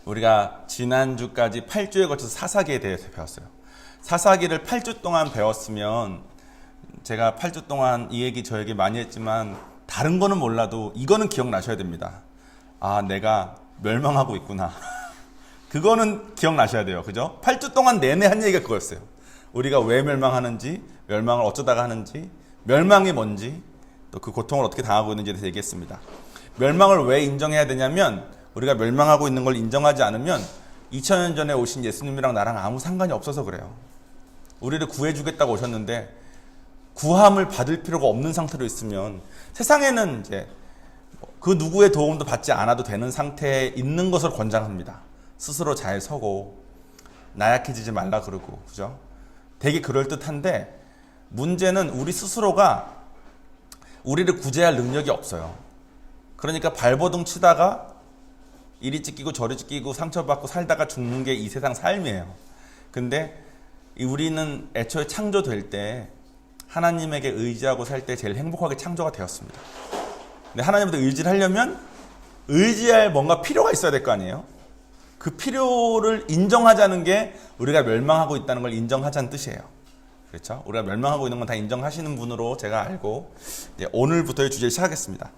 우리가 지난주까지 8주에 걸쳐서 사사기에 대해서 배웠어요. 사사기를 8주 동안 배웠으면 제가 8주 동안 이 얘기 저 얘기 많이 했지만 다른 거는 몰라도 이거는 기억나셔야 됩니다. 아, 내가 멸망하고 있구나. 그거는 기억나셔야 돼요. 그죠? 8주 동안 내내 한 얘기가 그거였어요. 우리가 왜 멸망하는지, 멸망을 어쩌다가 하는지, 멸망이 뭔지, 또 그 고통을 어떻게 당하고 있는지에 대해서 얘기했습니다. 멸망을 왜 인정해야 되냐면 우리가 멸망하고 있는 걸 인정하지 않으면 2000년 전에 오신 예수님이랑 나랑 아무 상관이 없어서 그래요. 우리를 구해주겠다고 오셨는데 구함을 받을 필요가 없는 상태로 있으면 세상에는 이제 그 누구의 도움도 받지 않아도 되는 상태에 있는 것을 권장합니다. 스스로 잘 서고 나약해지지 말라 그러고, 그죠? 되게 그럴듯한데 문제는 우리 스스로가 우리를 구제할 능력이 없어요. 그러니까 발버둥 치다가 이리 찢기고 저리 찢기고 상처받고 살다가 죽는 게 이 세상 삶이에요. 근데 우리는 애초에 창조될 때 하나님에게 의지하고 살 때 제일 행복하게 창조가 되었습니다. 근데 하나님한테 의지를 하려면 의지할 뭔가 필요가 있어야 될 거 아니에요? 그 필요를 인정하자는 게 우리가 멸망하고 있다는 걸 인정하자는 뜻이에요. 그렇죠? 우리가 멸망하고 있는 건 다 인정하시는 분으로 제가 알고 이제 오늘부터의 주제를 시작하겠습니다.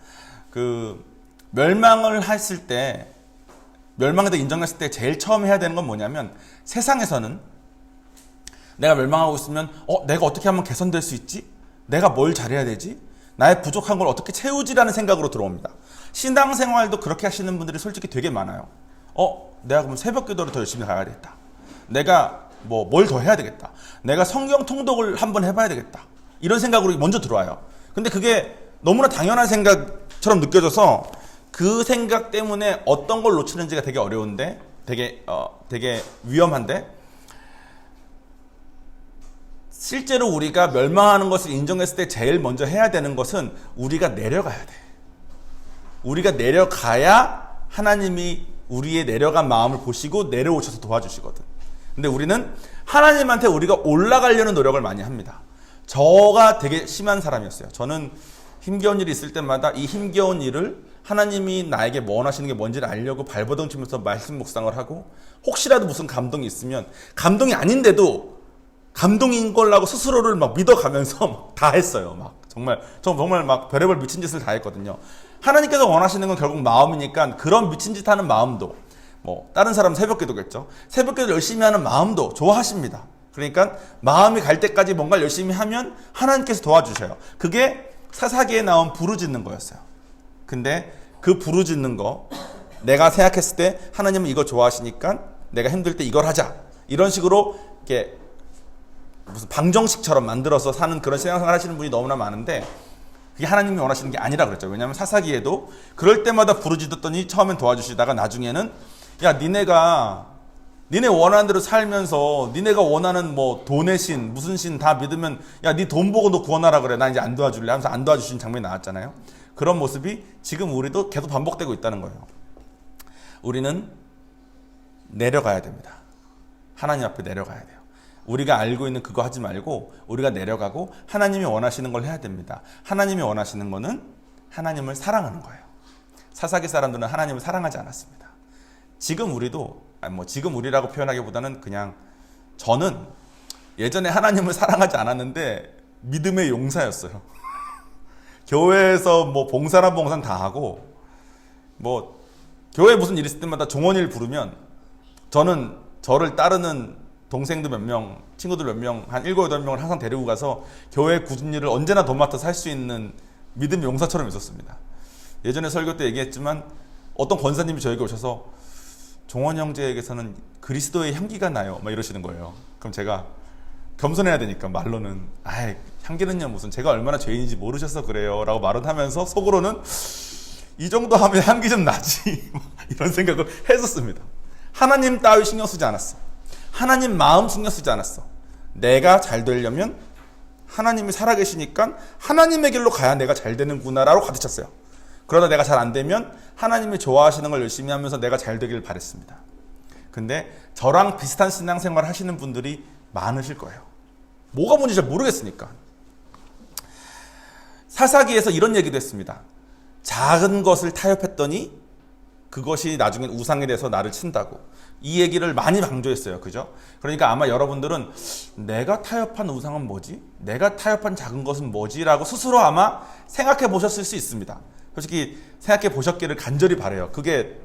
그 멸망을 했을 때, 멸망에 대해 인정했을 때 제일 처음 해야 되는 건 뭐냐면 세상에서는 내가 멸망하고 있으면 내가 어떻게 하면 개선될 수 있지? 내가 뭘 잘해야 되지? 나의 부족한 걸 어떻게 채우지라는 생각으로 들어옵니다. 신앙생활도 그렇게 하시는 분들이 솔직히 되게 많아요. 내가 그럼 새벽 기도를 더 열심히 가야 되겠다. 내가 뭘 더 해야 되겠다. 내가 성경 통독을 한번 해봐야 되겠다. 이런 생각으로 먼저 들어와요. 근데 그게 너무나 당연한 생각처럼 느껴져서 그 생각 때문에 어떤 걸 놓치는지가 되게 어려운데, 되게 위험한데, 실제로 우리가 멸망하는 것을 인정했을 때 제일 먼저 해야 되는 것은 우리가 내려가야 돼. 우리가 내려가야 하나님이 우리의 내려간 마음을 보시고 내려오셔서 도와주시거든. 근데 우리는 하나님한테 우리가 올라가려는 노력을 많이 합니다. 저가 되게 심한 사람이었어요. 저는 힘겨운 일이 있을 때마다 이 힘겨운 일을 하나님이 나에게 뭐 원하시는 게 뭔지를 알려고 발버둥 치면서 말씀 묵상을 하고, 혹시라도 무슨 감동이 있으면 감동이 아닌데도 감동인 걸라고 스스로를 막 믿어가면서 다 했어요. 정말 막 별의별 미친 짓을 다 했거든요. 하나님께서 원하시는 건 결국 마음이니까 그런 미친 짓 하는 마음도, 다른 사람 새벽 기도겠죠. 새벽 기도 열심히 하는 마음도 좋아하십니다. 그러니까 마음이 갈 때까지 뭔가 열심히 하면 하나님께서 도와주셔요. 그게 사사기에 나온 부르짖는 거였어요. 근데 그 부르짖는 거, 내가 생각했을 때 하나님은 이거 좋아하시니까 내가 힘들 때 이걸 하자, 이런 식으로 이렇게 무슨 방정식처럼 만들어서 사는 그런 신앙생활 하시는 분이 너무나 많은데 그게 하나님이 원하시는 게 아니라 그랬죠. 왜냐하면 사사기에도 그럴 때마다 부르짖었더니 처음엔 도와주시다가 나중에는 야, 니네 원하는 대로 살면서 니네가 원하는 돈의 신, 무슨 신 다 믿으면 야, 니 돈 보고 너 구원하라 그래. 나 이제 안 도와줄래 하면서 안 도와주신 장면이 나왔잖아요. 그런 모습이 지금 우리도 계속 반복되고 있다는 거예요. 우리는 내려가야 됩니다. 하나님 앞에 내려가야 돼요. 우리가 알고 있는 그거 하지 말고 우리가 내려가고 하나님이 원하시는 걸 해야 됩니다. 하나님이 원하시는 거는 하나님을 사랑하는 거예요. 사사기 사람들은 하나님을 사랑하지 않았습니다. 지금 우리도, 지금 우리라고 표현하기보다는 그냥 저는 예전에 하나님을 사랑하지 않았는데 믿음의 용사였어요. 교회에서 봉사란 봉사는 다 하고, 교회에 무슨 일 있을 때마다 종원일 부르면 저는 저를 따르는 동생들 몇 명, 친구들 몇 명, 한 7, 8명을 항상 데리고 가서 교회 굳은 일을 언제나 도맡아서 할 수 있는 믿음의 용사처럼 있었습니다. 예전에 설교 때 얘기했지만 어떤 권사님이 저에게 오셔서 종원 형제에게서는 그리스도의 향기가 나요, 막 이러시는 거예요. 그럼 제가 겸손해야 되니까 말로는 향기는요 무슨, 제가 얼마나 죄인인지 모르셔서 그래요 라고 말은 하면서 속으로는 이 정도 하면 향기 좀 나지 이런 생각을 했었습니다. 하나님 따위 신경 쓰지 않았어. 하나님 마음 신경 쓰지 않았어. 내가 잘 되려면 하나님이 살아계시니까 하나님의 길로 가야 내가 잘 되는구나 라고 가득 찼어요. 그러다 내가 잘 안 되면 하나님이 좋아하시는 걸 열심히 하면서 내가 잘 되길 바랬습니다. 근데 저랑 비슷한 신앙생활 하시는 분들이 많으실 거예요. 뭐가 뭔지 잘 모르겠으니까. 사사기에서 이런 얘기도 했습니다. 작은 것을 타협했더니 그것이 나중엔 우상이 돼서 나를 친다고. 이 얘기를 많이 강조했어요. 그죠? 그러니까 아마 여러분들은 내가 타협한 우상은 뭐지? 내가 타협한 작은 것은 뭐지? 라고 스스로 아마 생각해 보셨을 수 있습니다. 솔직히 생각해 보셨기를 간절히 바라요. 그게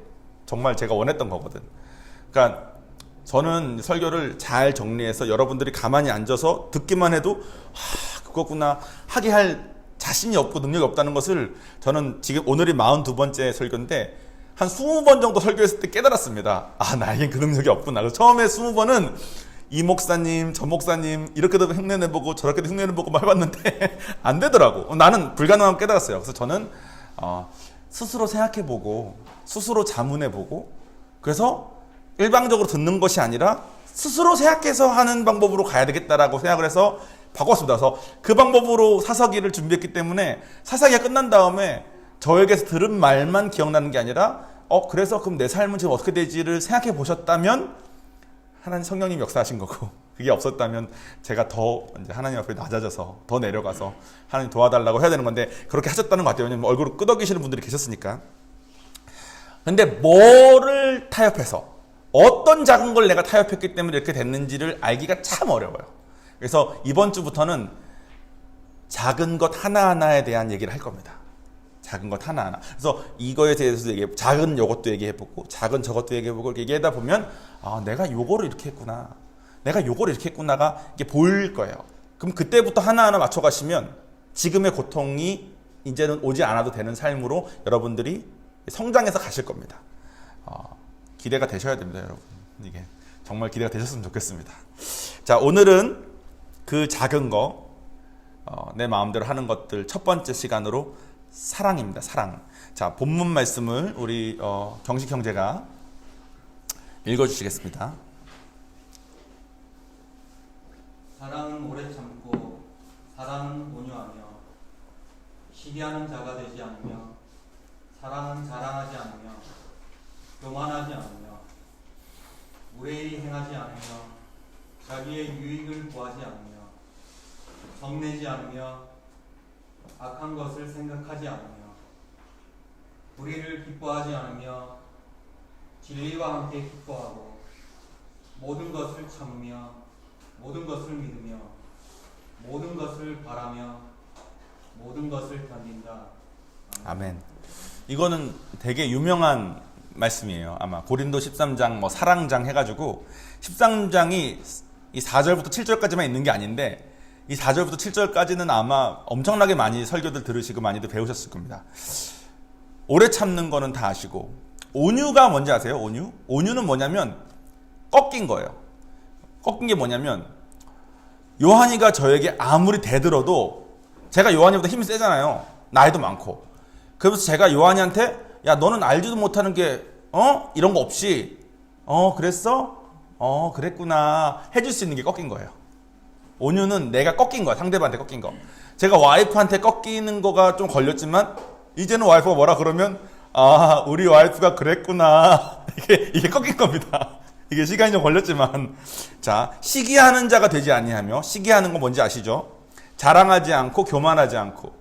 정말 제가 원했던 거거든. 그러니까 저는 설교를 잘 정리해서 여러분들이 가만히 앉아서 듣기만 해도 그거구나 하게 할 자신이 없고 능력이 없다는 것을 저는 지금 오늘이 42번째 설교인데 한 20번 정도 설교했을 때 깨달았습니다. 나에겐 그 능력이 없구나. 그래서 처음에 20번은 이 목사님, 저 목사님 이렇게도 흉내내보고 저렇게도 흉내내보고 막 해봤는데 안 되더라고. 나는 불가능한 깨달았어요. 그래서 저는 스스로 생각해보고 스스로 자문해보고 그래서 일방적으로 듣는 것이 아니라 스스로 생각해서 하는 방법으로 가야 되겠다라고 생각을 해서 바꿨습니다. 그래서 그 방법으로 사사기를 준비했기 때문에 사사기가 끝난 다음에 저에게서 들은 말만 기억나는 게 아니라 그래서 그럼 내 삶은 지금 어떻게 되지를 생각해 보셨다면 하나님 성령님 역사하신 거고 그게 없었다면 제가 더 이제 하나님 앞에 낮아져서 더 내려가서 하나님 도와달라고 해야 되는 건데 그렇게 하셨다는 것 같아요. 왜냐면 얼굴을 끄덕이시는 분들이 계셨으니까. 근데 뭐를 타협해서 어떤 작은 걸 내가 타협했기 때문에 이렇게 됐는지를 알기가 참 어려워요. 그래서 이번 주부터는 작은 것 하나하나에 대한 얘기를 할 겁니다. 작은 것 하나하나. 그래서 이거에 대해서도 작은 요것도 얘기해보고 작은 저것도 얘기해보고 이렇게 얘기하다 보면 내가 요거를 이렇게 했구나. 내가 요거를 이렇게 했구나가 이게 보일 거예요. 그럼 그때부터 하나하나 맞춰가시면 지금의 고통이 이제는 오지 않아도 되는 삶으로 여러분들이 성장해서 가실 겁니다. 기대가 되셔야 됩니다, 여러분. 이게 정말 기대가 되셨으면 좋겠습니다. 자, 오늘은 그 작은 거, 내 마음대로 하는 것들 첫 번째 시간으로 사랑입니다. 사랑. 자, 본문 말씀을 우리 경식 형제가 읽어주시겠습니다. 사랑은 오래 참고 사랑은 온유하며 시기하는 자가 되지 않으며 사랑은 자랑하지 않으며 교만하지 않으며 무례히 행하지 않으며 자기의 유익을 구하지 않으며 성내지 않으며 악한 것을 생각하지 않으며 불의를 기뻐하지 않으며 진리와 함께 기뻐하고 모든 것을 참으며 모든 것을 믿으며 모든 것을 바라며 모든 것을 견딘다. 아멘. 이거는 되게 유명한 말씀이에요. 아마 고린도 13장 사랑장 해가지고 13장이 이 4절부터 7절까지만 있는 게 아닌데 이 4절부터 7절까지는 아마 엄청나게 많이 설교들 들으시고 많이들 배우셨을 겁니다. 오래 참는 거는 다 아시고 온유가 뭔지 아세요? 온유? 온유는 뭐냐면 꺾인 거예요. 꺾인 게 뭐냐면 요한이가 저에게 아무리 대들어도 제가 요한이보다 힘이 세잖아요. 나이도 많고. 그래서 제가 요한이한테 야 너는 알지도 못하는 게 이런 거 없이 그랬어? 그랬구나 해줄 수 있는 게 꺾인 거예요. 온유는 내가 꺾인 거야. 상대방한테 꺾인 거. 제가 와이프한테 꺾이는 거가 좀 걸렸지만 이제는 와이프가 뭐라 그러면 우리 와이프가 그랬구나 이게 꺾인 겁니다. 이게 시간이 좀 걸렸지만 자 시기하는 자가 되지 아니하며 시기하는 거 뭔지 아시죠? 자랑하지 않고 교만하지 않고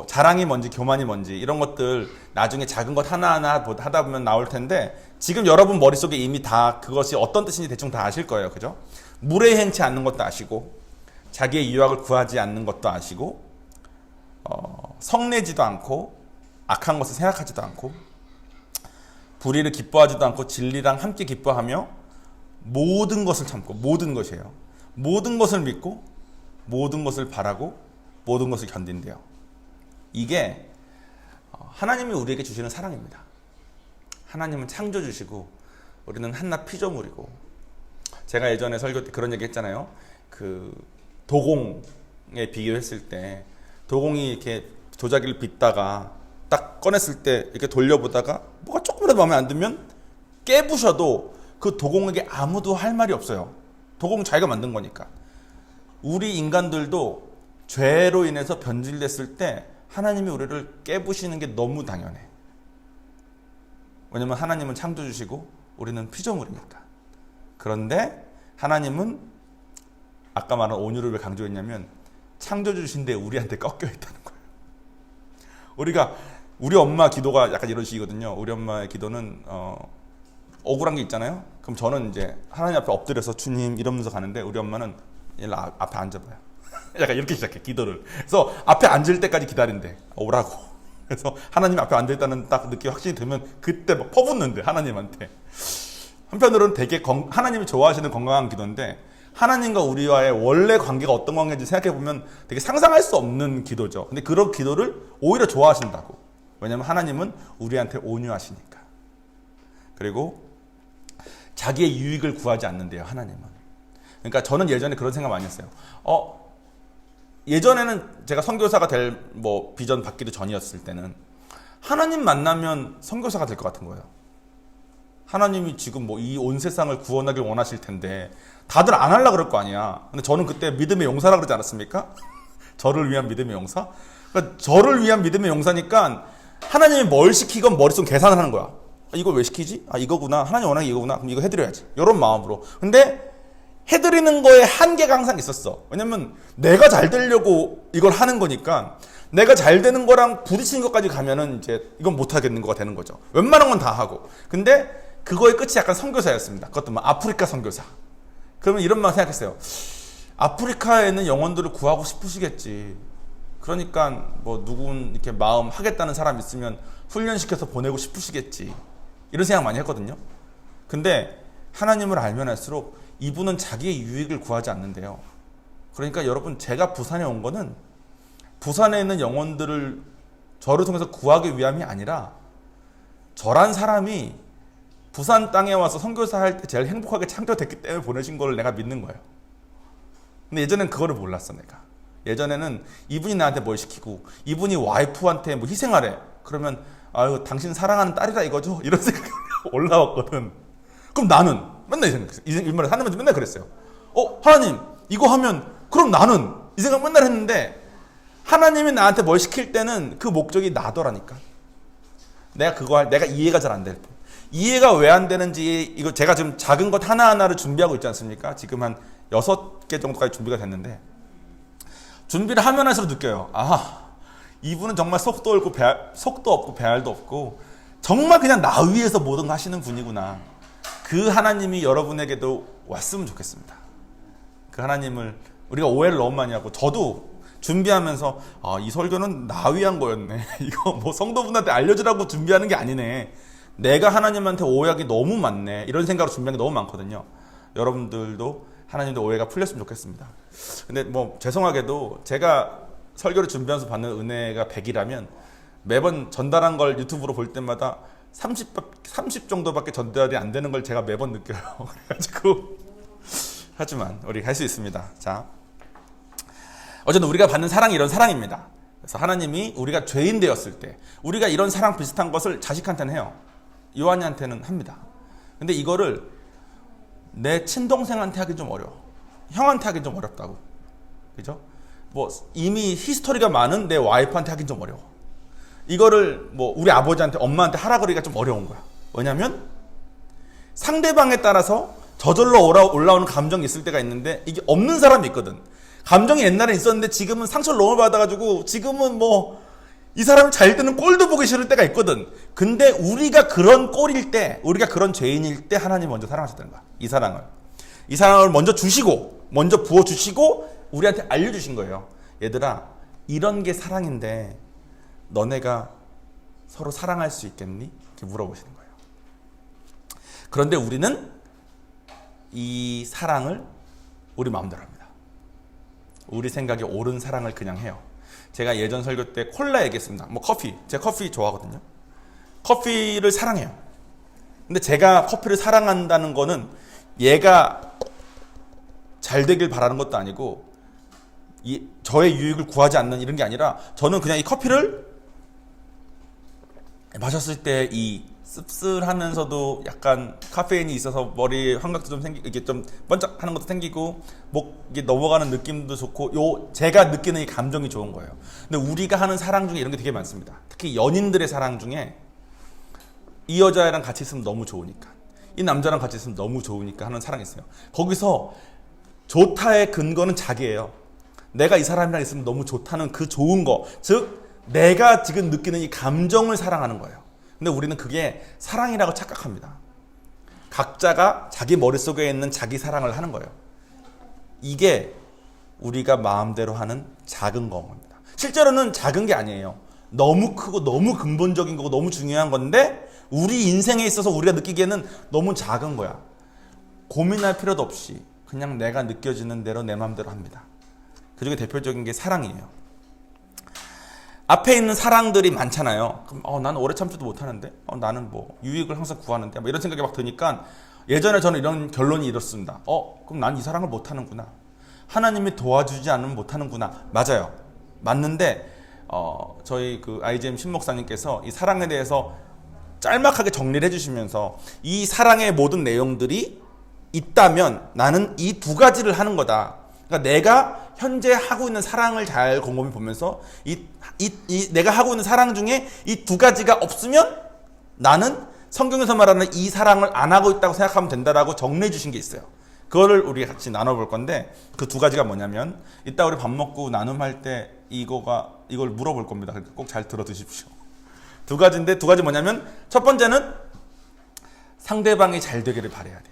자랑이 뭔지 교만이 뭔지 이런 것들 나중에 작은 것 하나하나 하다 보면 나올 텐데 지금 여러분 머릿속에 이미 다 그것이 어떤 뜻인지 대충 다 아실 거예요. 그죠? 무례히 행치 않는 것도 아시고 자기의 유익을 구하지 않는 것도 아시고 성내지도 않고 악한 것을 생각하지도 않고 불의를 기뻐하지도 않고 진리랑 함께 기뻐하며 모든 것을 참고 모든 것이에요. 모든 것을 믿고 모든 것을 바라고 모든 것을 견딘대요. 이게 하나님이 우리에게 주시는 사랑입니다. 하나님은 창조주시고 우리는 한낱 피조물이고 제가 예전에 설교 때 그런 얘기 했잖아요. 그 도공에 비교했을 때 도공이 이렇게 조자기를 빗다가 딱 꺼냈을 때 이렇게 돌려보다가 뭐가 조금이라도 마음에 안 들면 깨부셔도 그 도공에게 아무도 할 말이 없어요. 도공은 자기가 만든 거니까. 우리 인간들도 죄로 인해서 변질됐을 때 하나님이 우리를 깨부시는 게 너무 당연해. 왜냐면 하나님은 창조주시고 우리는 피조물이니까. 그런데 하나님은 아까 말한 온유를 왜 강조했냐면 창조주신데 우리한테 꺾여 있다는 거예요. 우리가 우리 엄마 기도가 약간 이런 식이거든요. 우리 엄마의 기도는 억울한 게 있잖아요. 그럼 저는 이제 하나님 앞에 엎드려서 주님 이러면서 가는데 우리 엄마는 일로 앞에 앉아봐요. 약간 이렇게 시작해 기도를. 그래서 앞에 앉을 때까지 기다린대. 오라고. 그래서 하나님 앞에 앉아있다는 딱 느낌이 확실히 들면 그때 막 퍼붓는데 하나님한테. 한편으로는 되게 하나님이 좋아하시는 건강한 기도인데 하나님과 우리와의 원래 관계가 어떤 관계인지 생각해보면 되게 상상할 수 없는 기도죠. 근데 그런 기도를 오히려 좋아하신다고. 왜냐하면 하나님은 우리한테 온유하시니까. 그리고 자기의 유익을 구하지 않는데요, 하나님은. 그러니까 저는 예전에 그런 생각 많이 했어요. 예전에는 제가 선교사가 될 비전 받기도 전이었을 때는 하나님 만나면 선교사가 될 것 같은 거예요. 하나님이 지금 이 온 세상을 구원하길 원하실 텐데 다들 안 하려고 그럴 거 아니야. 근데 저는 그때 믿음의 용사라 그러지 않았습니까? 저를 위한 믿음의 용사? 그러니까 저를 위한 믿음의 용사니까 하나님이 뭘 시키건 머릿속 계산을 하는 거야. 이걸 왜 시키지? 이거구나. 하나님 원하는 게 이거구나. 그럼 이거 해드려야지. 이런 마음으로. 근데 해드리는 거에 한계가 항상 있었어. 왜냐면 내가 잘 되려고 이걸 하는 거니까 내가 잘 되는 거랑 부딪히는 것까지 가면은 이제 이건 못 하겠는 거가 되는 거죠. 웬만한 건 다 하고. 근데 그거의 끝이 약간 선교사였습니다. 그것도 아프리카 선교사. 그러면 이런 마음 생각했어요. 아프리카에 있는 영혼들을 구하고 싶으시겠지. 그러니까 누군 이렇게 마음 하겠다는 사람 있으면 훈련시켜서 보내고 싶으시겠지. 이런 생각 많이 했거든요. 근데 하나님을 알면 할수록 이분은 자기의 유익을 구하지 않는데요. 그러니까 여러분, 제가 부산에 온 거는 부산에 있는 영혼들을 저를 통해서 구하기 위함이 아니라 저란 사람이 부산 땅에 와서 선교사 할 때 제일 행복하게 창조됐기 때문에 보내신 걸 내가 믿는 거예요. 근데 예전엔 그거를 몰랐어, 내가. 예전에는 이분이 나한테 뭘 시키고 이분이 와이프한테 희생하래. 그러면 아유, 당신 사랑하는 딸이다 이거죠? 이런 생각이 올라왔거든. 그럼 나는 맨날 이 생각했어요. 이 말을 하나님한테 맨날 그랬어요. 하나님 이거 하면 그럼 나는 이 생각 맨날 했는데 하나님이 나한테 뭘 시킬 때는 그 목적이 나더라니까. 내가 이해가 잘 안 될 뿐. 이해가 왜 안 되는지, 이거 제가 지금 작은 것 하나하나를 준비하고 있지 않습니까? 지금 한 6개 정도까지 준비가 됐는데 준비를 하면 할수록 느껴요. 이분은 정말 속도 없고 배알도 없고 정말 그냥 나 위해서 모든 거 하시는 분이구나. 그 하나님이 여러분에게도 왔으면 좋겠습니다. 그 하나님을 우리가 오해를 너무 많이 하고, 저도 준비하면서 이 설교는 나 위한 거였네. 이거 성도분한테 알려주라고 준비하는 게 아니네. 내가 하나님한테 오해하기 너무 많네. 이런 생각으로 준비한 게 너무 많거든요. 여러분들도 하나님도 오해가 풀렸으면 좋겠습니다. 근데 죄송하게도 제가 설교를 준비하면서 받는 은혜가 100이라면 매번 전달한 걸 유튜브로 볼 때마다 30 정도밖에 전달이 안 되는 걸 제가 매번 느껴요. 그래가지고 하지만 우리 할 수 있습니다. 자, 어쨌든 우리가 받는 사랑이 이런 사랑입니다. 그래서 하나님이 우리가 죄인 되었을 때 우리가 이런 사랑 비슷한 것을 자식한테는 해요. 요한이한테는 합니다. 근데 이거를 내 친동생한테 하기 좀 어려워. 형한테 하기 좀 어렵다고. 그죠? 이미 히스토리가 많은 내 와이프한테 하긴 좀 어려워. 이거를 우리 아버지한테, 엄마한테 하라 그러기가 좀 어려운 거야. 왜냐면 상대방에 따라서 저절로 올라오는 감정이 있을 때가 있는데 이게 없는 사람이 있거든. 감정이 옛날에 있었는데 지금은 상처를 너무 받아가지고 지금은 이 사람이 잘 때는 꼴도 보기 싫을 때가 있거든. 근데 우리가 그런 꼴일 때, 우리가 그런 죄인일 때 하나님 먼저 사랑하셨다는 거야. 이 사랑을 먼저 주시고, 먼저 부어주시고 우리한테 알려주신 거예요. 얘들아, 이런 게 사랑인데 너네가 서로 사랑할 수 있겠니? 이렇게 물어보시는 거예요. 그런데 우리는 이 사랑을 우리 마음대로 합니다. 우리 생각에 옳은 사랑을 그냥 해요. 제가 예전 설교 때 콜라 얘기했습니다. 커피. 제가 커피 좋아하거든요. 커피를 사랑해요. 근데 제가 커피를 사랑한다는 거는 얘가 잘 되길 바라는 것도 아니고 저의 유익을 구하지 않는 이런 게 아니라 저는 그냥 이 커피를 마셨을 때 이 씁쓸하면서도 약간 카페인이 있어서 머리 환각도 좀 생기고 이게 좀 번쩍하는 것도 생기고 목이 넘어가는 느낌도 좋고 제가 느끼는 이 감정이 좋은 거예요. 근데 우리가 하는 사랑 중에 이런 게 되게 많습니다. 특히 연인들의 사랑 중에 이 여자애랑 같이 있으면 너무 좋으니까, 이 남자랑 같이 있으면 너무 좋으니까 하는 사랑이 있어요. 거기서 좋다의 근거는 자기예요. 내가 이 사람이랑 있으면 너무 좋다는 그 좋은 거, 즉 내가 지금 느끼는 이 감정을 사랑하는 거예요. 근데 우리는 그게 사랑이라고 착각합니다. 각자가 자기 머릿속에 있는 자기 사랑을 하는 거예요. 이게 우리가 마음대로 하는 작은 겁니다. 실제로는 작은 게 아니에요. 너무 크고 너무 근본적인 거고 너무 중요한 건데 우리 인생에 있어서 우리가 느끼기에는 너무 작은 거야. 고민할 필요도 없이 그냥 내가 느껴지는 대로 내 마음대로 합니다. 그중에 대표적인 게 사랑이에요. 앞에 있는 사랑들이 많잖아요. 그럼 나는 오래 참지도 못하는데 나는 뭐 유익을 항상 구하는데 뭐 이런 생각이 막 드니까 예전에 저는 이런 결론이 이렇습니다. 그럼 난 이 사랑을 못하는구나. 하나님이 도와주지 않으면 못하는구나. 맞아요. 맞는데 저희 그 IGM 신목사님께서 이 사랑에 대해서 짤막하게 정리를 해주시면서 이 사랑의 모든 내용들이 있다면 나는 이 두 가지를 하는 거다. 그러니까 내가 현재 하고 있는 사랑을 잘 곰곰이 보면서 내가 하고 있는 사랑 중에 이 두 가지가 없으면 나는 성경에서 말하는 이 사랑을 안 하고 있다고 생각하면 된다라고 정리해 주신 게 있어요. 그거를 우리 같이 나눠볼 건데 그 두 가지가 뭐냐면 이따 우리 밥 먹고 나눔할 때 이걸 물어볼 겁니다. 그러니까 꼭 잘 들어 두십시오. 두 가지인데 두 가지 뭐냐면 첫 번째는 상대방이 잘 되기를 바라야 돼.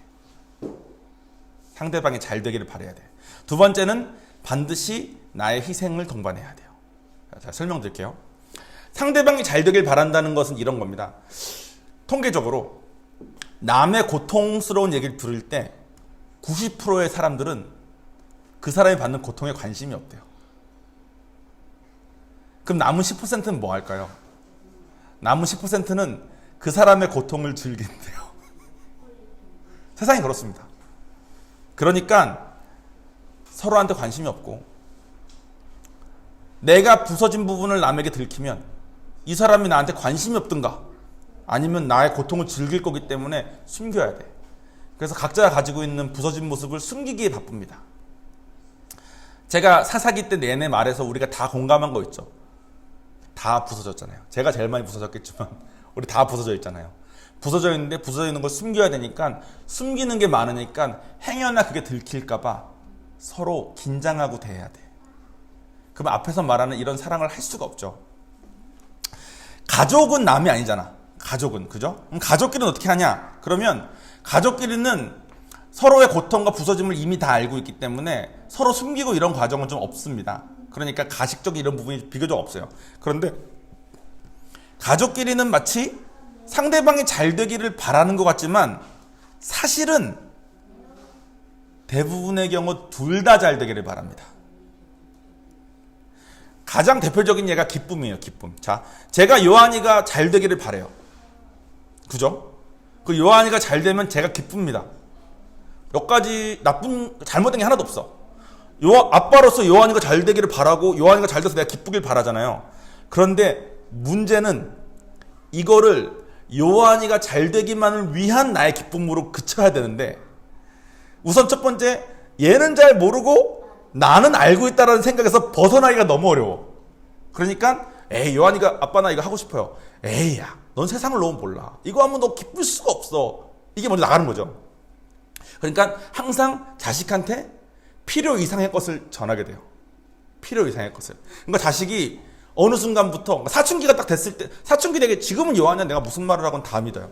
상대방이 잘 되기를 바라야 돼. 두 번째는 반드시 나의 희생을 동반해야 돼요. 자, 설명드릴게요. 상대방이 잘 되길 바란다는 것은 이런 겁니다. 통계적으로 남의 고통스러운 얘기를 들을 때 90%의 사람들은 그 사람이 받는 고통에 관심이 없대요. 그럼 남은 10%는 뭐 할까요? 남은 10%는 그 사람의 고통을 즐긴대요. 세상이 그렇습니다. 그러니까 서로한테 관심이 없고 내가 부서진 부분을 남에게 들키면 이 사람이 나한테 관심이 없든가 아니면 나의 고통을 즐길 거기 때문에 숨겨야 돼. 그래서 각자가 가지고 있는 부서진 모습을 숨기기에 바쁩니다. 제가 사사기 때 내내 말해서 우리가 다 공감한 거 있죠. 다 부서졌잖아요. 제가 제일 많이 부서졌겠지만 우리 다 부서져 있잖아요. 부서져 있는데 부서져 있는 걸 숨겨야 되니까 숨기는 게 많으니까 행여나 그게 들킬까 봐 서로 긴장하고 대해야 돼. 그럼 앞에서 말하는 이런 사랑을 할 수가 없죠. 가족은 남이 아니잖아. 가족은, 그죠? 그럼 가족끼리는 어떻게 하냐? 그러면 가족끼리는 서로의 고통과 부서짐을 이미 다 알고 있기 때문에 서로 숨기고 이런 과정은 좀 없습니다. 그러니까 가식적인 이런 부분이 비교적 없어요. 그런데 가족끼리는 마치 상대방이 잘 되기를 바라는 것 같지만 사실은 대부분의 경우 둘 다 잘 되기를 바랍니다. 가장 대표적인 예가 기쁨이에요. 기쁨. 자, 제가 요한이가 잘 되기를 바래요. 그죠? 그 요한이가 잘 되면 제가 기쁩니다. 몇 가지 잘못된 게 하나도 없어. 아빠로서 요한이가 잘 되기를 바라고 요한이가 잘 돼서 내가 기쁘길 바라잖아요. 그런데 문제는 이거를 요한이가 잘 되기만을 위한 나의 기쁨으로 그쳐야 되는데 우선 첫 번째, 얘는 잘 모르고 나는 알고 있다라는 생각에서 벗어나기가 너무 어려워. 그러니까 요한이가 아빠 나 이거 하고 싶어요. 야, 넌 세상을 너무 몰라. 이거 하면 너 기쁠 수가 없어. 이게 먼저 나가는 거죠. 그러니까 항상 자식한테 필요 이상의 것을 전하게 돼요. 필요 이상의 것을. 그러니까 자식이 어느 순간부터 사춘기가 딱 됐을 때 사춘기 되게 지금은 요한이야 내가 무슨 말을 하건 다 믿어요.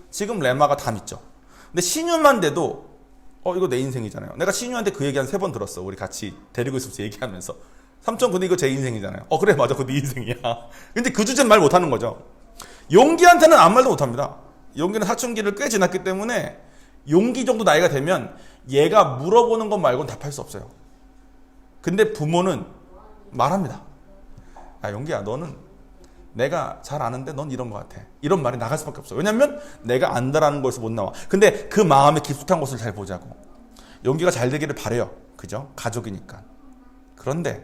지금 레마가 다 믿죠. 근데 신유만 돼도 이거 내 인생이잖아요. 내가 신유한테 그 얘기 한 3번 들었어. 우리 같이 데리고 있으면서 얘기하면서 삼촌 근데 이거 제 인생이잖아요. 그래 맞아 그거 네 인생이야. 근데 그 주제는 말 못하는 거죠. 용기한테는 아무 말도 못합니다. 용기는 사춘기를 꽤 지났기 때문에 용기 정도 나이가 되면 얘가 물어보는 것 말고는 답할 수 없어요. 근데 부모는 말합니다. 용기야 너는 내가 잘 아는데 넌 이런 것 같아. 이런 말이 나갈 수밖에 없어. 왜냐면 내가 안다라는 거에서 못 나와. 근데 그 마음의 깊숙한 것을 잘 보자고. 용기가 잘 되기를 바래요. 그죠? 가족이니까. 그런데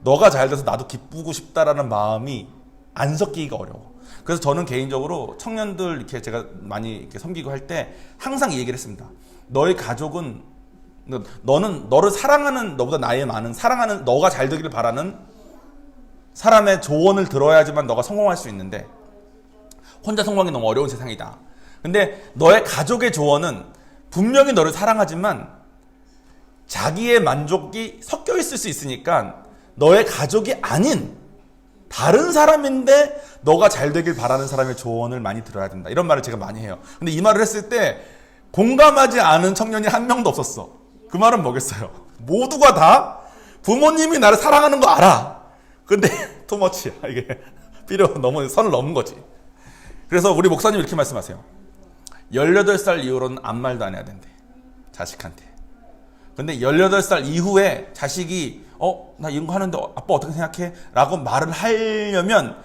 너가 잘 돼서 나도 기쁘고 싶다라는 마음이 안 섞이기가 어려워. 그래서 저는 개인적으로 청년들 이렇게 제가 많이 이렇게 섬기고 할 때 항상 이 얘기를 했습니다. 너의 가족은 너를 사랑하는 너보다 나이 많은 사랑하는 너가 잘 되기를 바라는 사람의 조언을 들어야지만 너가 성공할 수 있는데 혼자 성공하기 너무 어려운 세상이다. 근데 너의 가족의 조언은 분명히 너를 사랑하지만 자기의 만족이 섞여 있을 수 있으니까 너의 가족이 아닌 다른 사람인데 너가 잘 되길 바라는 사람의 조언을 많이 들어야 된다. 이런 말을 제가 많이 해요. 근데 이 말을 했을 때 공감하지 않은 청년이 한 명도 없었어. 그 말은 뭐겠어요? 모두가 다 부모님이 나를 사랑하는 거 알아. 근데 투머치야. 이게 너무 선을 넘은 거지. 그래서 우리 목사님 이렇게 말씀하세요. 18살 이후로는 아무 말도 안 해야 된대. 자식한테. 근데 18살 이후에 자식이 나 이런 거 하는데 아빠 어떻게 생각해? 라고 말을 하려면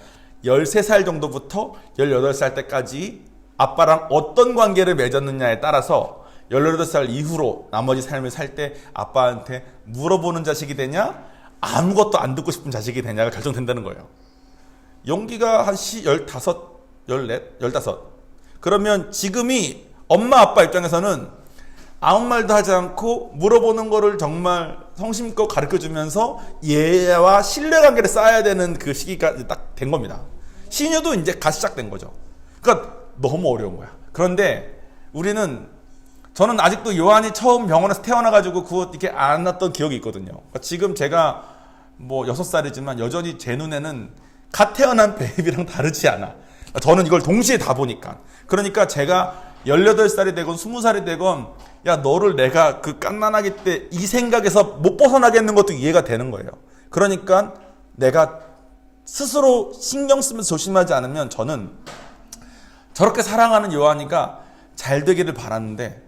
13살 정도부터 18살 때까지 아빠랑 어떤 관계를 맺었느냐에 따라서 18살 이후로 나머지 삶을 살 때 아빠한테 물어보는 자식이 되냐? 아무것도 안 듣고 싶은 자식이 되냐가 결정된다는 거예요. 용기가 한 15, 14, 15. 그러면 지금이 엄마 아빠 입장에서는 아무 말도 하지 않고 물어보는 거를 정말 성심껏 가르쳐주면서 얘와 신뢰관계를 쌓아야 되는 그 시기가 딱 된 겁니다. 신유도 이제 갓 시작된 거죠. 그러니까 너무 어려운 거야. 그런데 저는 아직도 요한이 처음 병원에서 태어나가지고 그거 이렇게 안았던 기억이 있거든요. 그러니까 지금 제가 뭐 6살이지만 여전히 제 눈에는 갓 태어난 베이비랑 다르지 않아. 저는 이걸 동시에 다 보니까. 그러니까 제가 18살이 되건 20살이 되건 야 너를 내가 그 갓난아기 때 이 생각에서 못 벗어나겠는 것도 이해가 되는 거예요. 그러니까 내가 스스로 신경 쓰면서 조심하지 않으면 저는 저렇게 사랑하는 요한이가 잘 되기를 바랐는데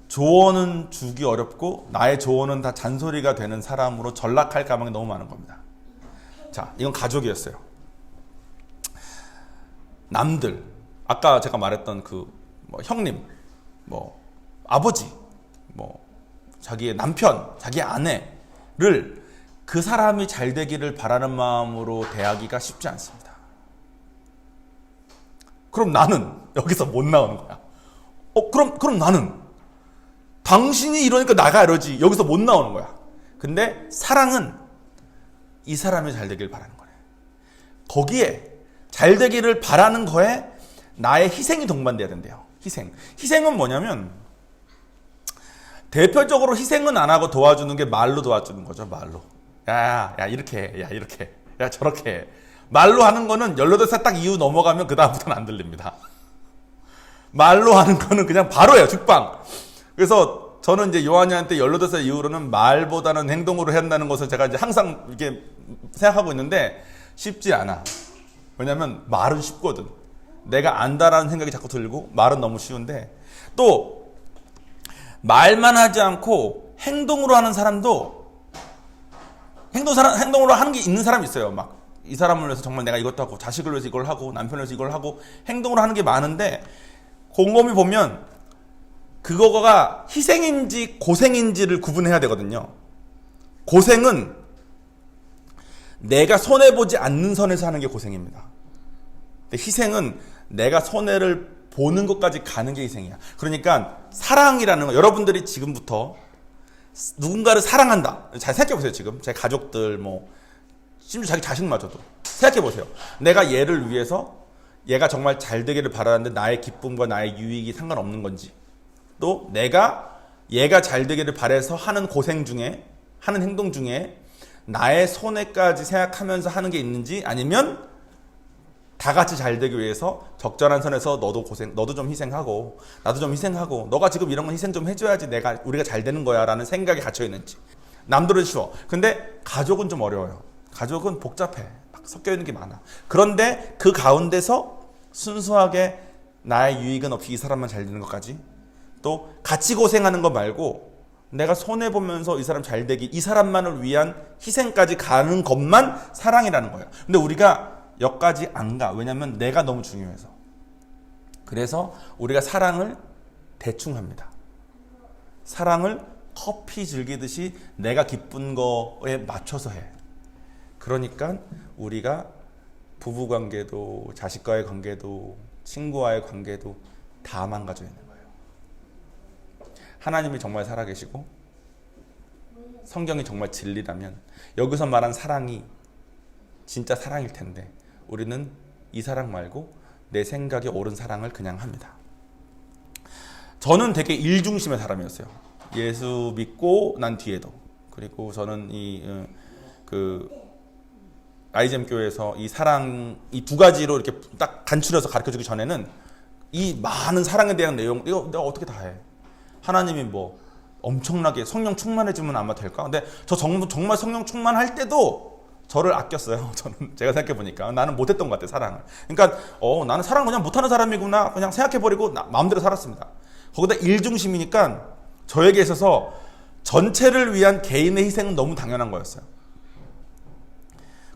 조언은 주기 어렵고 나의 조언은 다 잔소리가 되는 사람으로 전락할 가망이 너무 많은 겁니다. 자, 이건 가족이었어요. 남들, 아까 제가 말했던 뭐 형님, 뭐 아버지, 뭐 자기의 남편, 자기의 아내를 그 사람이 잘 되기를 바라는 마음으로 대하기가 쉽지 않습니다. 그럼 나는 여기서 못 나오는 거야. 그럼 나는 당신이 이러니까 나가 이러지. 여기서 못 나오는 거야. 근데 사랑은 이 사람이 잘 되길 바라는 거래. 거기에 잘 되기를 바라는 거에 나의 희생이 동반돼야 된대요. 희생은 뭐냐면 대표적으로 희생은 안 하고 도와주는 게 말로 도와주는 거죠. 말로. 야 이렇게 해. 야 이렇게 해. 야 저렇게 해. 말로 하는 거는 18살 딱 이후 넘어가면 그 다음부터는 안 들립니다. 말로 하는 거는 그냥 바로예요. 죽방. 그래서 저는 이제 요한이한테 18살 이후로는 말보다는 행동으로 한다는 것을 제가 이제 항상 이렇게 생각하고 있는데 쉽지 않아. 왜냐면 말은 쉽거든. 내가 안다라는 생각이 자꾸 들고 말은 너무 쉬운데 또 말만 하지 않고 행동으로 하는 사람도 행동으로 하는 게 있는 사람이 있어요. 막 이 사람을 위해서 정말 내가 이것도 하고 자식을 위해서 이걸 하고 남편을 위해서 이걸 하고 행동으로 하는 게 많은데 곰곰이 보면 그거가 희생인지 고생인지를 구분해야 되거든요. 고생은 내가 손해보지 않는 선에서 하는 게 고생입니다. 근데 희생은 내가 손해를 보는 것까지 가는 게 희생이야. 그러니까 사랑이라는 거, 여러분들이 지금부터 누군가를 사랑한다. 잘 생각해보세요. 지금 제 가족들 심지어 자기 자식마저도 생각해보세요. 내가 얘를 위해서 얘가 정말 잘 되기를 바라는데 나의 기쁨과 나의 유익이 상관없는 건지, 또 내가 얘가 잘 되기를 바라서 하는 고생 중에, 하는 행동 중에 나의 손해까지 생각하면서 하는 게 있는지, 아니면 다 같이 잘 되기 위해서 적절한 선에서 너도 좀 희생하고 나도 좀 희생하고 너가 지금 이런 건 희생 좀 해줘야지 우리가 잘 되는 거야 라는 생각이 갇혀 있는지. 남들은 쉬워. 근데 가족은 좀 어려워요. 가족은 복잡해. 막 섞여 있는 게 많아. 그런데 그 가운데서 순수하게 나의 유익은 없이 이 사람만 잘 되는 것까지, 또 같이 고생하는 거 말고 내가 손해보면서 이 사람 잘 되기, 이 사람만을 위한 희생까지 가는 것만 사랑이라는 거예요. 근데 우리가 여기까지 안 가. 왜냐면 내가 너무 중요해서. 그래서 우리가 사랑을 대충 합니다. 사랑을 커피 즐기듯이 내가 기쁜 거에 맞춰서 해. 그러니까 우리가 부부관계도 자식과의 관계도 친구와의 관계도 다 망가져 있는 거예요. 하나님이 정말 살아계시고 성경이 정말 진리라면 여기서 말한 사랑이 진짜 사랑일 텐데 우리는 이 사랑 말고 내 생각에 옳은 사랑을 그냥 합니다. 저는 되게 일 중심의 사람이었어요. 예수 믿고 난 뒤에도. 그리고 저는 IGM 교회에서 이 사랑 이 두 가지로 이렇게 딱 간추려서 가르쳐주기 전에는 이 많은 사랑에 대한 내용 이거 내가 어떻게 다 해? 하나님이 뭐 엄청나게 성령 충만해지면 아마 될까? 근데 저 정말 성령 충만할 때도 저를 아꼈어요. 저는 제가 생각해 보니까 나는 못했던 것 같아요, 사랑을. 그러니까 나는 사랑 그냥 못하는 사람이구나 그냥 생각해 버리고 마음대로 살았습니다. 거기다 일 중심이니까 저에게 있어서 전체를 위한 개인의 희생은 너무 당연한 거였어요.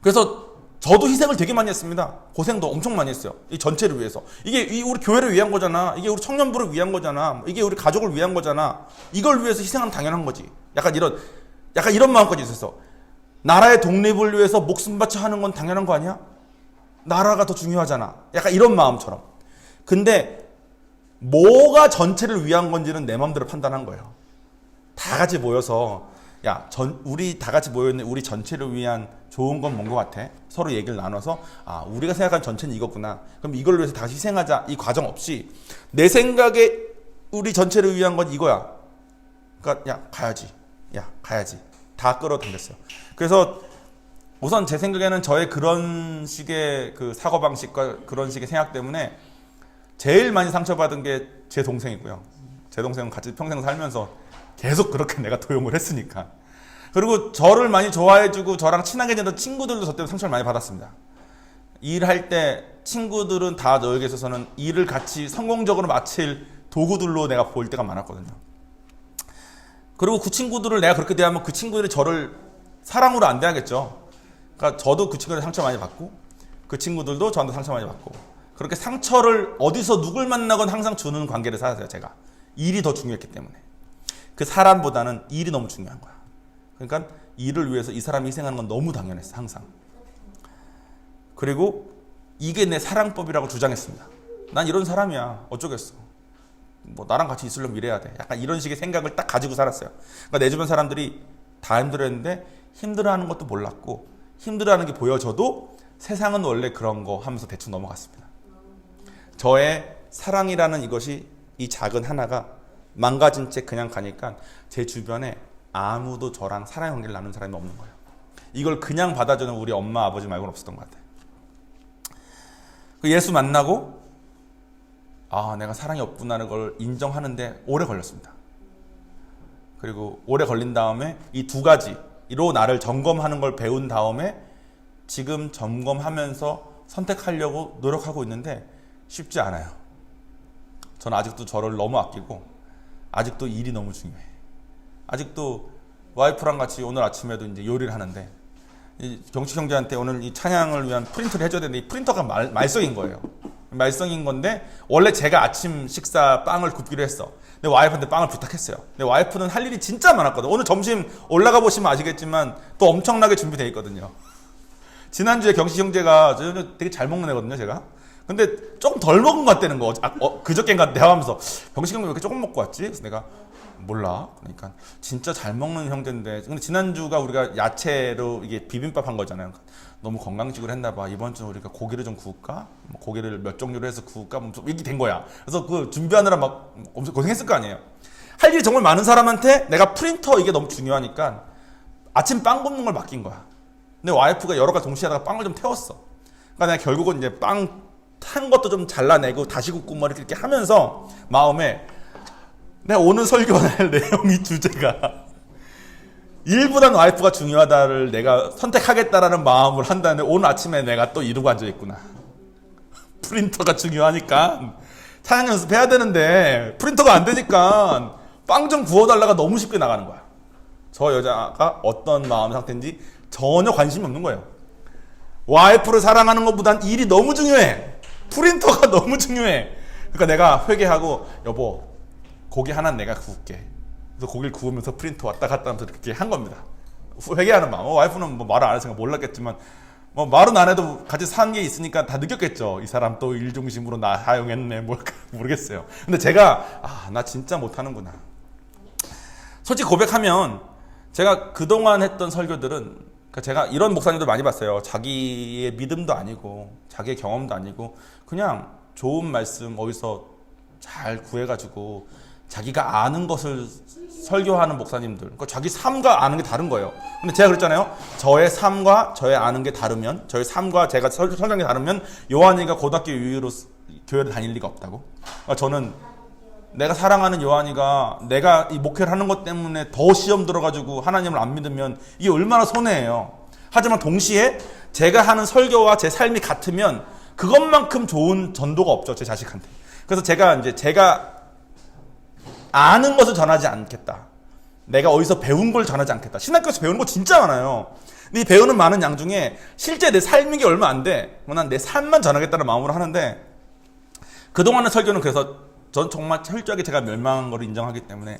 그래서 저도 희생을 되게 많이 했습니다. 고생도 엄청 많이 했어요. 이 전체를 위해서. 이게 우리 교회를 위한 거잖아. 이게 우리 청년부를 위한 거잖아. 이게 우리 가족을 위한 거잖아. 이걸 위해서 희생하면 당연한 거지. 약간 이런 마음까지 있었어. 나라의 독립을 위해서 목숨 바쳐 하는 건 당연한 거 아니야? 나라가 더 중요하잖아. 약간 이런 마음처럼. 근데 뭐가 전체를 위한 건지는 내 마음대로 판단한 거예요. 다 같이 모여서 우리 다 같이 모여있는 우리 전체를 위한 좋은 건 뭔 것 같아? 서로 얘기를 나눠서 우리가 생각하는 전체는 이거구나. 그럼 이걸 위해서 다시 희생하자. 이 과정 없이 내 생각에 우리 전체를 위한 건 이거야. 그러니까 가야지. 다 끌어당겼어요. 그래서 우선 제 생각에는 저의 그런 식의 그 사고방식과 그런 식의 생각 때문에 제일 많이 상처받은 게 제 동생이고요. 제 동생은 같이 평생 살면서 계속 그렇게 내가 도용을 했으니까. 그리고 저를 많이 좋아해주고 저랑 친하게 지내던 친구들도 저 때문에 상처를 많이 받았습니다. 일할 때 친구들은 다 너에게 있어서는 일을 같이 성공적으로 마칠 도구들로 내가 보일 때가 많았거든요. 그리고 그 친구들을 내가 그렇게 대하면 그 친구들이 저를 사랑으로 안 대하겠죠. 그러니까 저도 그 친구들한테 상처 많이 받고 그 친구들도 저한테 상처 많이 받고 그렇게 상처를 어디서 누굴 만나건 항상 주는 관계를 살았어요. 제가 일이 더 중요했기 때문에. 그 사람보다는 일이 너무 중요한 거야. 그러니까 일을 위해서 이 사람이 희생하는 건 너무 당연했어, 항상. 그리고 이게 내 사랑법이라고 주장했습니다. 난 이런 사람이야. 어쩌겠어. 뭐 나랑 같이 있으려면 이래야 돼. 약간 이런 식의 생각을 딱 가지고 살았어요. 그러니까 내 주변 사람들이 다 힘들어했는데 힘들어하는 것도 몰랐고 힘들어하는 게 보여져도 세상은 원래 그런 거 하면서 대충 넘어갔습니다. 저의 사랑이라는 이것이 이 작은 하나가 망가진 채 그냥 가니까 제 주변에 아무도 저랑 사랑의 관계를 나누는 사람이 없는 거예요. 이걸 그냥 받아주는 우리 엄마 아버지 말고는 없었던 것 같아요. 예수 만나고 내가 사랑이 없구나라는 걸 인정하는데 오래 걸렸습니다. 그리고 오래 걸린 다음에 이 두 가지로 나를 점검하는 걸 배운 다음에 지금 점검하면서 선택하려고 노력하고 있는데 쉽지 않아요. 저는 아직도 저를 너무 아끼고 아직도 일이 너무 중요해. 아직도 와이프랑 같이 오늘 아침에도 이제 요리를 하는데 경식 형제한테 오늘 이 찬양을 위한 프린터를 해줘야 되는데 이 프린터가 말썽인 거예요. 말썽인 건데 원래 제가 아침 식사 빵을 굽기로 했어. 근데 와이프한테 빵을 부탁했어요. 근데 와이프는 할 일이 진짜 많았거든. 오늘 점심 올라가 보시면 아시겠지만 또 엄청나게 준비되어 있거든요. 지난주에 경식 형제가 되게 잘 먹는 애거든요, 제가. 근데 조금 덜 먹은 것 같다는 거. 그저께인가 대화하면서 경식 형제 왜 이렇게 조금 먹고 왔지? 그래서 내가 몰라. 그러니까 진짜 잘 먹는 형제인데. 근데 지난주가 우리가 야채로 이게 비빔밥 한 거잖아요. 그러니까 너무 건강식으로 했나 봐. 이번 주 우리가 고기를 좀 구울까? 고기를 몇 종류로 해서 구울까? 이렇게 된 거야. 그래서 그 준비하느라 막 엄청 고생했을 거 아니에요. 할 일이 정말 많은 사람한테 내가 프린터 이게 너무 중요하니까 아침 빵 굽는 걸 맡긴 거야. 근데 와이프가 여러 가지 동시에 하다가 빵을 좀 태웠어. 그러니까 내가 결국은 이제 빵 탄 것도 좀 잘라내고 다시 굽고 뭐 이렇게 하면서 마음에 내가 오늘 설교할 내용이 주제가 일보다는 와이프가 중요하다를 내가 선택하겠다라는 마음을 한다는데 오늘 아침에 내가 또 이러고 앉아있구나. 프린터가 중요하니까 찬양 연습해야 되는데 프린터가 안 되니까 빵 좀 구워달라가 너무 쉽게 나가는 거야. 저 여자가 어떤 마음 상태인지 전혀 관심이 없는 거예요. 와이프를 사랑하는 것보단 일이 너무 중요해. 프린터가 너무 중요해. 그러니까 내가 회개하고 여보 고기 하나는 내가 구울게. 그래서 고기를 구우면서 프린터 왔다 갔다 하면서 이렇게 한 겁니다. 회개하는 마음. 와이프는 뭐 말을 안 했으니까 몰랐겠지만 뭐 말은 안 해도 같이 산 게 있으니까 다 느꼈겠죠. 이 사람 또 일 중심으로 나 사용했네. 뭘까 모르겠어요. 근데 제가 나 진짜 못하는구나. 솔직히 고백하면 제가 그동안 했던 설교들은 그러니까 제가 이런 목사님들 많이 봤어요. 자기의 믿음도 아니고 자기의 경험도 아니고 그냥 좋은 말씀 어디서 잘 구해가지고 자기가 아는 것을 설교하는 목사님들, 그러니까 자기 삶과 아는 게 다른 거예요. 근데 제가 그랬잖아요. 저의 삶과 저의 아는 게 다르면, 저의 삶과 제가 설명한 게 다르면 요한이가 고등학교 이후로 교회를 다닐 리가 없다고. 그러니까 저는 내가 사랑하는 요한이가 내가 이 목회를 하는 것 때문에 더 시험 들어가지고 하나님을 안 믿으면 이게 얼마나 손해예요. 하지만 동시에 제가 하는 설교와 제 삶이 같으면 그것만큼 좋은 전도가 없죠, 제 자식한테. 그래서 제가 아는 것을 전하지 않겠다. 내가 어디서 배운 걸 전하지 않겠다. 신학교에서 배우는 거 진짜 많아요. 근데 이 배우는 많은 양 중에 실제 내 삶이 게 얼마 안 돼. 난 내 삶만 전하겠다는 마음으로 하는데, 그동안의 설교는 그래서 전 정말 철저하게 제가 멸망한 걸 인정하기 때문에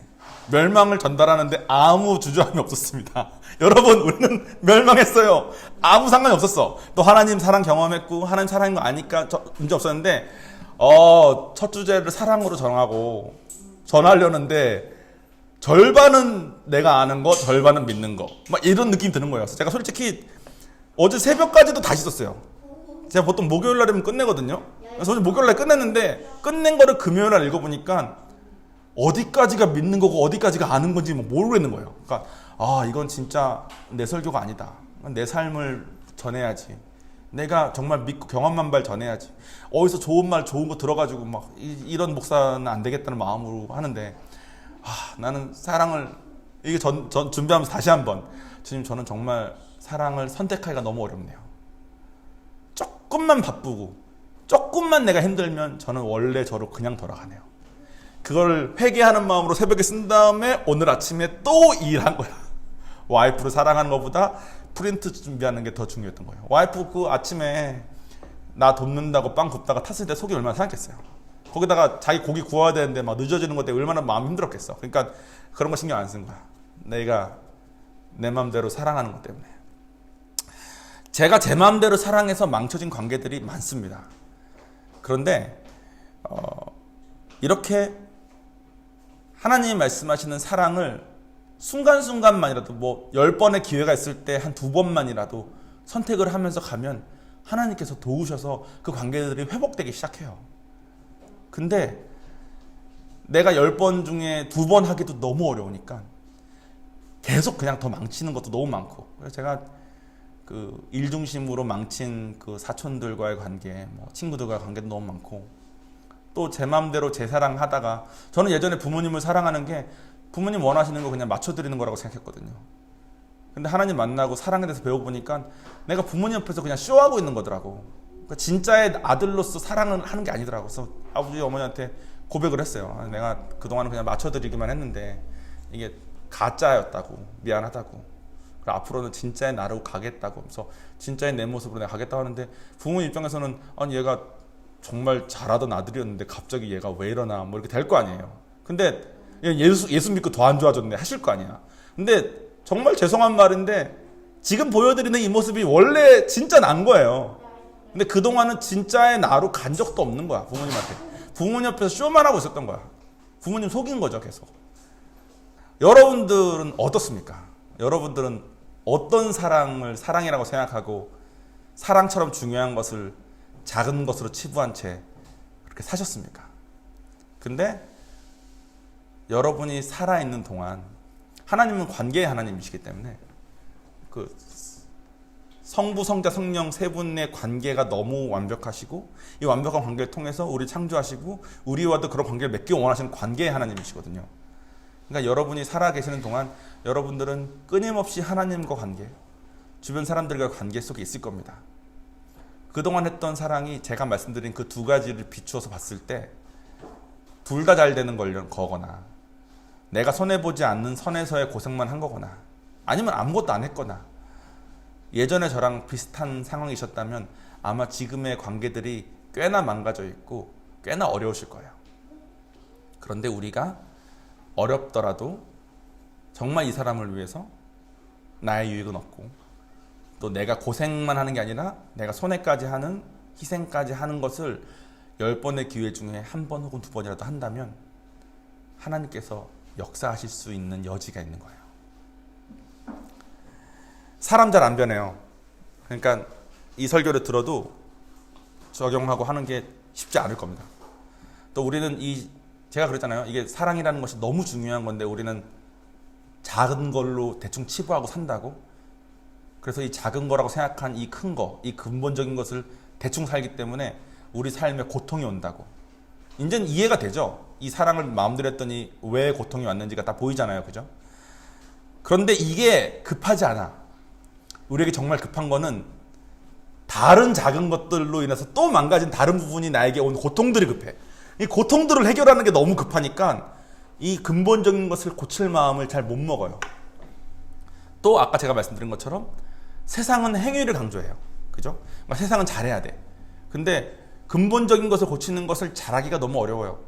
멸망을 전달하는데 아무 주저함이 없었습니다. 여러분, 우리는 멸망했어요. 아무 상관이 없었어. 또 하나님 사랑 경험했고 하나님 사랑인 거 아니까 문제 없었는데, 첫 주제를 사랑으로 전하려는데 절반은 내가 아는 거, 절반은 믿는 거, 막 이런 느낌이 드는 거예요. 제가 솔직히 어제 새벽까지도 다시 썼어요. 제가 보통 목요일 날이면 끝내거든요. 그래서 어제 목요일 날 끝냈는데, 끝낸 거를 금요일 날 읽어보니까 어디까지가 믿는 거고 어디까지가 아는 건지 모르겠는 거예요. 그러니까 이건 진짜 내 설교가 아니다. 내 삶을 전해야지. 내가 정말 믿고 경험한 말 전해야지. 어디서 좋은 말 좋은 거 들어가지고 막 이런 목사는 안 되겠다는 마음으로 하는데, 나는 사랑을 이게 전 준비하면서 다시 한번, 주님, 저는 정말 사랑을 선택하기가 너무 어렵네요. 조금만 바쁘고 조금만 내가 힘들면 저는 원래 저로 그냥 돌아가네요. 그걸 회개하는 마음으로 새벽에 쓴 다음에 오늘 아침에 또 일한 거야. 와이프를 사랑하는 것보다 프린트 준비하는 게 더 중요했던 거예요. 와이프 그 아침에 나 돕는다고 빵 굽다가 탔을 때 속이 얼마나 상했겠어요. 거기다가 자기 고기 구워야 되는데 막 늦어지는 것 때문에 얼마나 마음이 힘들었겠어. 그러니까 그런 거 신경 안 쓴 거야. 내가 내 마음대로 사랑하는 것 때문에. 제가 제 마음대로 사랑해서 망쳐진 관계들이 많습니다. 그런데 이렇게 하나님이 말씀하시는 사랑을 순간순간만이라도 10번의 기회가 있을 때 한 2번만이라도 선택을 하면서 가면 하나님께서 도우셔서 그 관계들이 회복되기 시작해요. 근데 내가 10번 중에 2번 하기도 너무 어려우니까 계속 그냥 더 망치는 것도 너무 많고, 그래서 제가 그 일 중심으로 망친 그 사촌들과의 관계, 친구들과의 관계도 너무 많고, 또 제 마음대로 제 사랑하다가, 저는 예전에 부모님을 사랑하는 게 부모님 원하시는 거 그냥 맞춰드리는 거라고 생각했거든요. 근데 하나님 만나고 사랑에 대해서 배워보니까 내가 부모님 옆에서 그냥 쇼하고 있는 거더라고. 그러니까 진짜의 아들로서 사랑을 하는 게 아니더라고. 그래서 아버지 어머니한테 고백을 했어요. 내가 그동안은 그냥 맞춰드리기만 했는데 이게 가짜였다고, 미안하다고, 그리고 앞으로는 진짜의 나로 가겠다고. 그래서 진짜의 내 모습으로 내가 가겠다고 하는데, 부모님 입장에서는 아니 얘가 정말 잘하던 아들이었는데 갑자기 얘가 왜 이러나 이렇게 될 거 아니에요. 근데 예수 믿고 더 안 좋아졌네 하실 거 아니야. 근데 정말 죄송한 말인데 지금 보여드리는 이 모습이 원래 진짜 난 거예요. 근데 그동안은 진짜의 나로 간 적도 없는 거야. 부모님한테. 부모님 옆에서 쇼만 하고 있었던 거야. 부모님 속인 거죠, 계속. 여러분들은 어떻습니까? 여러분들은 어떤 사랑을 사랑이라고 생각하고 사랑처럼 중요한 것을 작은 것으로 치부한 채 그렇게 사셨습니까? 근데 여러분이 살아있는 동안, 하나님은 관계의 하나님이시기 때문에 그 성부, 성자, 성령 세 분의 관계가 너무 완벽하시고, 이 완벽한 관계를 통해서 우리 창조하시고 우리와도 그런 관계를 맺기 원하시는 관계의 하나님이시거든요. 그러니까 여러분이 살아계시는 동안 여러분들은 끊임없이 하나님과 관계, 주변 사람들과 관계 속에 있을 겁니다. 그동안 했던 사랑이 제가 말씀드린 그 두 가지를 비추어서 봤을 때 둘 다 잘 되는 거거나, 내가 손해보지 않는 선에서의 고생만 한 거거나, 아니면 아무것도 안 했거나, 예전에 저랑 비슷한 상황이셨다면 아마 지금의 관계들이 꽤나 망가져 있고 꽤나 어려우실 거예요. 그런데 우리가 어렵더라도 정말 이 사람을 위해서 나의 유익은 없고, 또 내가 고생만 하는 게 아니라 내가 손해까지 하는, 희생까지 하는 것을 10번의 기회 중에 1번 혹은 2번이라도 한다면 하나님께서 역사하실 수 있는 여지가 있는 거예요. 사람 잘 안 변해요. 그러니까 이 설교를 들어도 적용하고 하는 게 쉽지 않을 겁니다. 또 우리는 제가 그랬잖아요. 이게 사랑이라는 것이 너무 중요한 건데 우리는 작은 걸로 대충 치부하고 산다고? 그래서 이 작은 거라고 생각한 이 큰 거, 이 근본적인 것을 대충 살기 때문에 우리 삶에 고통이 온다고. 이제는 이해가 되죠? 이 사랑을 마음대로 했더니 왜 고통이 왔는지가 다 보이잖아요. 그죠? 그런데 이게 급하지 않아. 우리에게 정말 급한 거는 다른 작은 것들로 인해서 또 망가진 다른 부분이 나에게 온 고통들이 급해. 이 고통들을 해결하는 게 너무 급하니까 이 근본적인 것을 고칠 마음을 잘 못 먹어요. 또 아까 제가 말씀드린 것처럼 세상은 행위를 강조해요. 그죠? 그러니까 세상은 잘해야 돼. 근데 근본적인 것을 고치는 것을 잘하기가 너무 어려워요.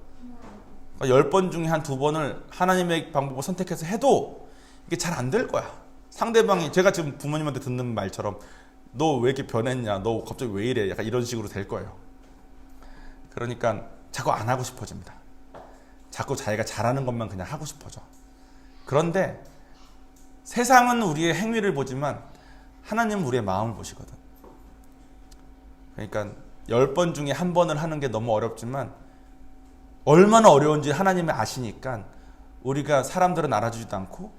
그러니까 10번 중에 한 2번을 하나님의 방법을 선택해서 해도 이게 잘 안 될 거야. 상대방이, 제가 지금 부모님한테 듣는 말처럼 너 왜 이렇게 변했냐, 너 갑자기 왜 이래, 약간 이런 식으로 될 거예요. 그러니까 자꾸 안 하고 싶어집니다. 자꾸 자기가 잘하는 것만 그냥 하고 싶어져. 그런데 세상은 우리의 행위를 보지만 하나님은 우리의 마음을 보시거든. 그러니까 10번 중에 1번을 하는 게 너무 어렵지만 얼마나 어려운지 하나님이 아시니까 우리가 사람들은 알아주지도 않고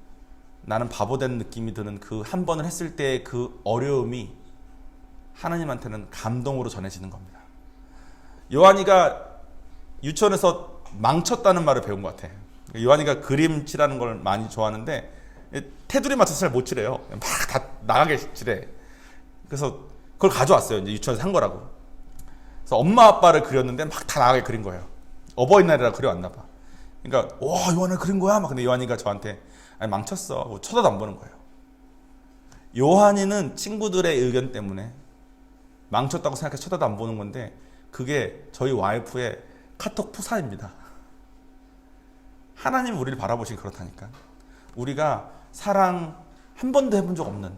나는 바보된 느낌이 드는 그 1번을 했을 때의 그 어려움이 하나님한테는 감동으로 전해지는 겁니다. 요한이가 유치원에서 망쳤다는 말을 배운 것 같아. 요한이가 그림 칠하는 걸 많이 좋아하는데 테두리 맞춰서 잘 못 칠해요. 막 다 나가게 칠해. 그래서 그걸 가져왔어요. 이제 유치원에서 산 거라고. 그래서 엄마 아빠를 그렸는데 막 다 나가게 그린 거예요. 어버이날이라 그려왔나 봐. 그러니까 와, 요한이 그린 거야? 막. 근데 요한이가 저한테 아니 망쳤어. 쳐다도 안 보는 거예요. 요한이는 친구들의 의견 때문에 망쳤다고 생각해서 쳐다도 안 보는 건데 그게 저희 와이프의 카톡 푸사입니다. 하나님 우리를 바라보시기 그렇다니까. 우리가 사랑 한 번도 해본 적 없는,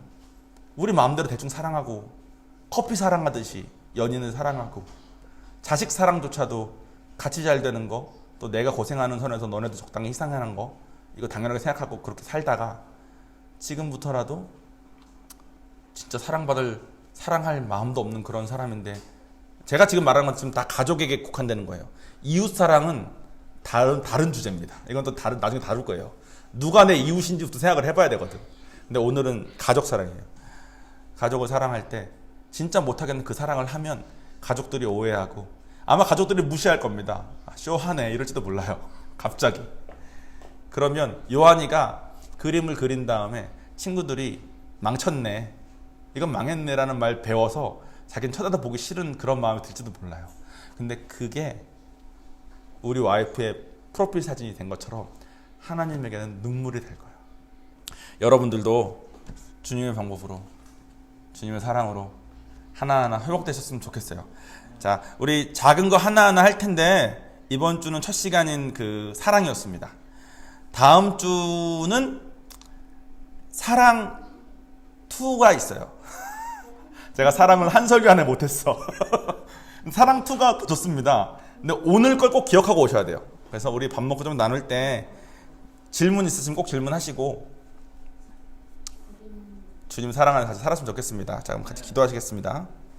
우리 마음대로 대충 사랑하고 커피 사랑하듯이 연인을 사랑하고 자식 사랑조차도 같이 잘 되는 거, 또 내가 고생하는 선에서 너네도 적당히 희생하는 거, 이거 당연하게 생각하고 그렇게 살다가 지금부터라도 진짜 사랑할 마음도 없는 그런 사람인데, 제가 지금 말하는 건 지금 다 가족에게 국한되는 거예요. 이웃 사랑은 다른 주제입니다. 이건 또 나중에 다룰 거예요. 누가 내 이웃인지부터 생각을 해봐야 되거든. 근데 오늘은 가족 사랑이에요. 가족을 사랑할 때 진짜 못하겠는 그 사랑을 하면 가족들이 오해하고 아마 가족들이 무시할 겁니다. 쇼하네 이럴지도 몰라요. 갑자기. 그러면 요한이가 그림을 그린 다음에 친구들이 망쳤네, 이건 망했네라는 말 배워서 자기는 쳐다도 보기 싫은 그런 마음이 들지도 몰라요. 근데 그게 우리 와이프의 프로필 사진이 된 것처럼 하나님에게는 눈물이 될 거예요. 여러분들도 주님의 방법으로, 주님의 사랑으로 하나하나 회복되셨으면 좋겠어요. 자, 우리 작은 거 하나하나 할 텐데 이번 주는 첫 시간인 그 사랑이었습니다. 다음 주는 사랑 2가 있어요. 제가 사랑을 한 설교 안에 못했어. 사랑 2가 더 좋습니다. 근데 오늘 걸 꼭 기억하고 오셔야 돼요. 그래서 우리 밥 먹고 좀 나눌 때 질문 있으시면 꼭 질문하시고 주님 사랑 안에 같이 살았으면 좋겠습니다. 자, 그럼 같이 기도하시겠습니다.